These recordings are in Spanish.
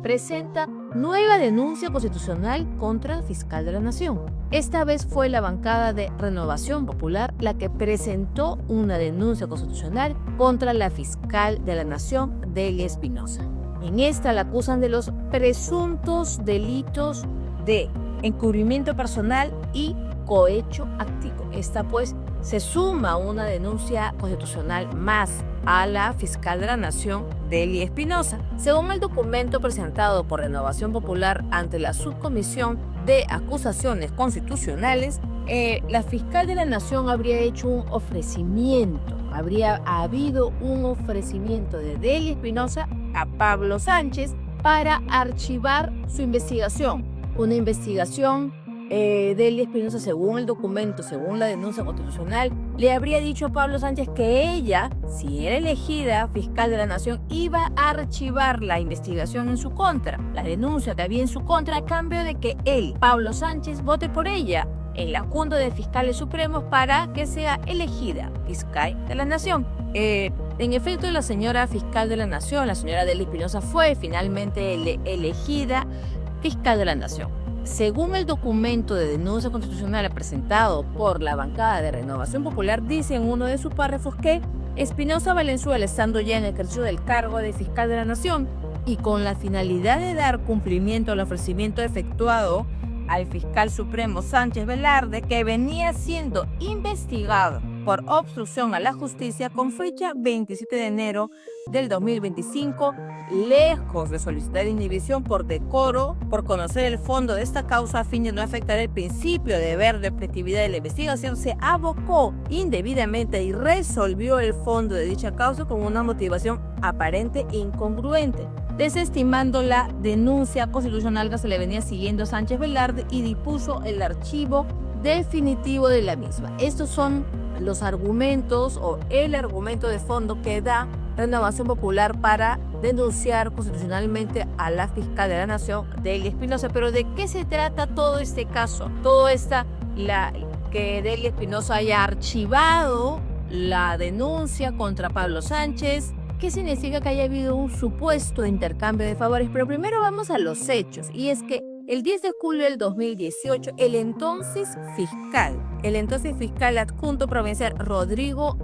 presenta nueva denuncia constitucional contra el fiscal de la Nación. Esta vez fue la bancada de Renovación Popular la que presentó una denuncia constitucional contra la fiscal de la Nación, Delia Espinosa. En esta la acusan de los presuntos delitos de encubrimiento personal y cohecho activo. Esta pues se suma una denuncia constitucional más a la fiscal de la Nación, Delia Espinosa. Según el documento presentado por Renovación Popular ante la Subcomisión de Acusaciones Constitucionales, la fiscal de la Nación habría hecho un ofrecimiento, habría habido un ofrecimiento de Delia Espinosa a Pablo Sánchez para archivar su investigación. Una investigación, Delia Espinosa, según el documento, según la denuncia constitucional, le habría dicho a Pablo Sánchez que ella, si era elegida fiscal de la Nación, iba a archivar la investigación en su contra, la denuncia que había en su contra, a cambio de que él, Pablo Sánchez, vote por ella en la Junta de Fiscales Supremos para que sea elegida fiscal de la Nación. En efecto, la señora fiscal de la Nación, la señora Delia Espinosa, fue finalmente elegida fiscal de la Nación. Según el documento de denuncia constitucional presentado por la bancada de Renovación Popular, dice en uno de sus párrafos que Espinosa Valenzuela, estando ya en ejercicio del cargo de fiscal de la Nación y con la finalidad de dar cumplimiento al ofrecimiento efectuado al fiscal supremo Sánchez Velarde, que venía siendo investigado por obstrucción a la justicia con fecha 27 de enero del 2025, lejos de solicitar inhibición por decoro, por conocer el fondo de esta causa a fin de no afectar el principio de deber de objetividad de la investigación, se abocó indebidamente y resolvió el fondo de dicha causa con una motivación aparente e incongruente, desestimando la denuncia constitucional que se le venía siguiendo a Sánchez Velarde y dispuso el archivo definitivo de la misma. Estos son los argumentos o el argumento de fondo que da Renovación Popular para denunciar constitucionalmente a la fiscal de la Nación, Delia Espinosa. Pero ¿de qué se trata todo este caso? Que Delia Espinosa haya archivado la denuncia contra Pablo Sánchez. ¿Qué significa que haya habido un supuesto intercambio de favores? Pero primero vamos a los hechos, y es que el 10 de julio del 2018, el entonces fiscal adjunto provincial Rodrigo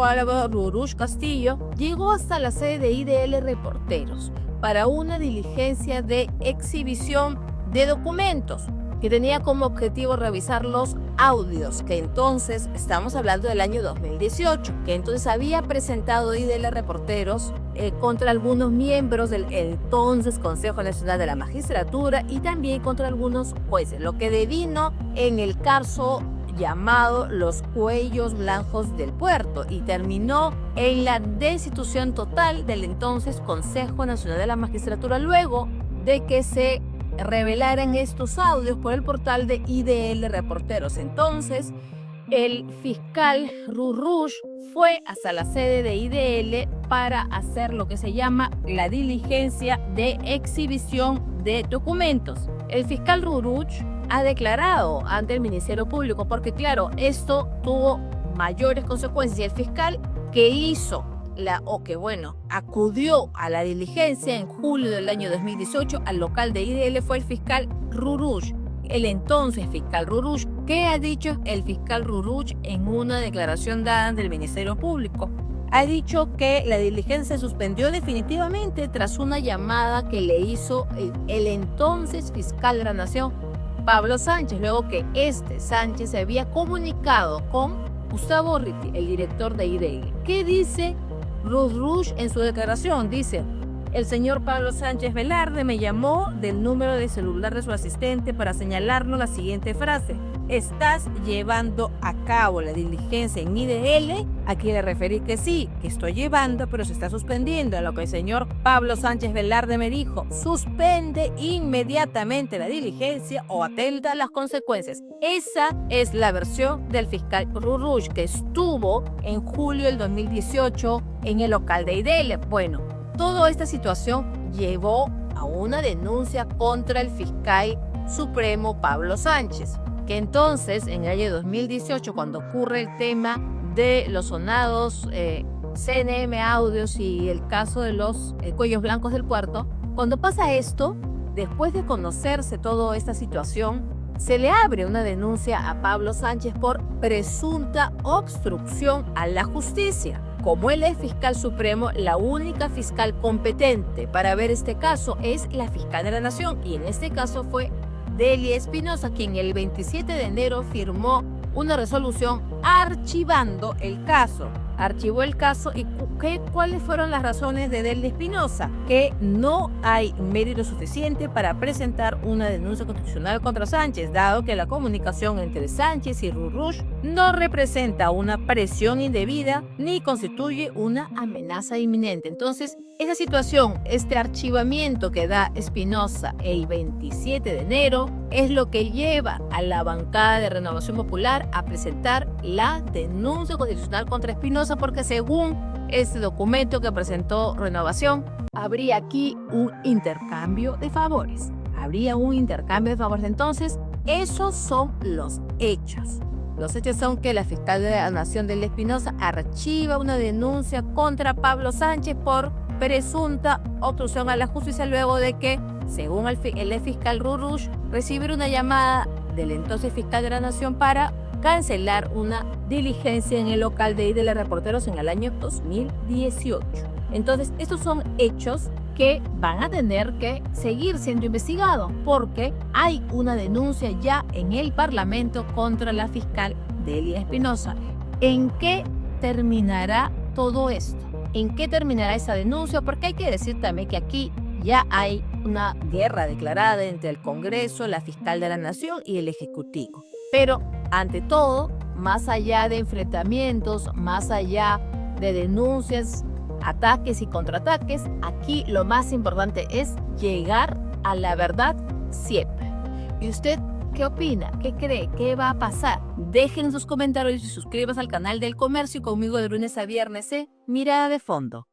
Álvaro Rurush Castillo, llegó hasta la sede de IDL Reporteros para una diligencia de exhibición de documentos que tenía como objetivo revisar los audios que entonces, estamos hablando del año 2018, que entonces había presentado IDL Reporteros contra algunos miembros del entonces Consejo Nacional de la Magistratura y también contra algunos jueces, lo que devino en el caso llamado los cuellos blancos del puerto y terminó en la destitución total del entonces Consejo Nacional de la Magistratura luego de que se revelaran estos audios por el portal de IDL Reporteros. Entonces, el fiscal Rurush fue hasta la sede de IDL para hacer lo que se llama la diligencia de exhibición de documentos. El fiscal Rurush ha declarado ante el Ministerio Público, porque claro, esto tuvo mayores consecuencias, y el fiscal que acudió a la diligencia en julio del año 2018 al local de IDL fue el fiscal Rurush, el entonces fiscal Rurush. ¿Qué ha dicho el fiscal Rurush en una declaración dada ante el Ministerio Público? Ha dicho que la diligencia se suspendió definitivamente tras una llamada que le hizo el entonces fiscal de la Nación, Pablo Sánchez, luego que Sánchez se había comunicado con Gustavo Ritti, el director de IDL. ¿Qué dice Rurush en su declaración? Dice: el señor Pablo Sánchez Velarde me llamó del número de celular de su asistente para señalarnos la siguiente frase: ¿estás llevando a cabo la diligencia en IDL? Aquí le referí que sí, que estoy llevando, pero se está suspendiendo. A lo que el señor Pablo Sánchez Velarde me dijo: suspende inmediatamente la diligencia o atenta a las consecuencias. Esa es la versión del fiscal Rurush, que estuvo en julio del 2018 en el local de IDL. Bueno, toda esta situación llevó a una denuncia contra el fiscal supremo Pablo Sánchez, que entonces en el año 2018, cuando ocurre el tema de los sonados CNM audios y el caso de los cuellos blancos del puerto, Cuando pasa esto, después de conocerse toda esta situación, se le abre una denuncia a Pablo Sánchez por presunta obstrucción a la justicia. Como él es fiscal supremo, la única fiscal competente para ver este caso es la fiscal de la Nación, y en este caso fue Delia Espinosa, quien el 27 de enero firmó una resolución archivando el caso. Archivó el caso y ¿cuáles fueron las razones de Delia Espinosa? Que no hay mérito suficiente para presentar una denuncia constitucional contra Sánchez, dado que la comunicación entre Sánchez y Rurush no representa una presión indebida ni constituye una amenaza inminente. Entonces, esa situación, este archivamiento que da Espinosa el 27 de enero, es lo que lleva a la bancada de Renovación Popular a presentar la denuncia constitucional contra Espinosa, porque según este documento que presentó Renovación, habría aquí un intercambio de favores. Habría un intercambio de favores. Entonces, esos son los hechos. Los hechos son que la fiscal de la Nación, Delia Espinosa, archiva una denuncia contra Pablo Sánchez por presunta obstrucción a la justicia, luego de que, según el fiscal Rurush, recibiera una llamada del entonces fiscal de la Nación para cancelar una diligencia en el local de IDL Reporteros en el año 2018. Entonces, estos son hechos que van a tener que seguir siendo investigados, porque hay una denuncia ya en el Parlamento contra la fiscal Delia Espinosa. ¿En qué terminará todo esto? ¿En qué terminará esa denuncia? Porque hay que decir también que aquí ya hay una guerra declarada entre el Congreso, la fiscal de la Nación y el Ejecutivo. Pero, ante todo, más allá de enfrentamientos, más allá de denuncias, ataques y contraataques, aquí lo más importante es llegar a la verdad siempre. ¿Y usted qué opina? ¿Qué cree? ¿Qué va a pasar? Dejen sus comentarios y suscríbanse al canal del Comercio, conmigo de lunes a viernes, Mirada de Fondo.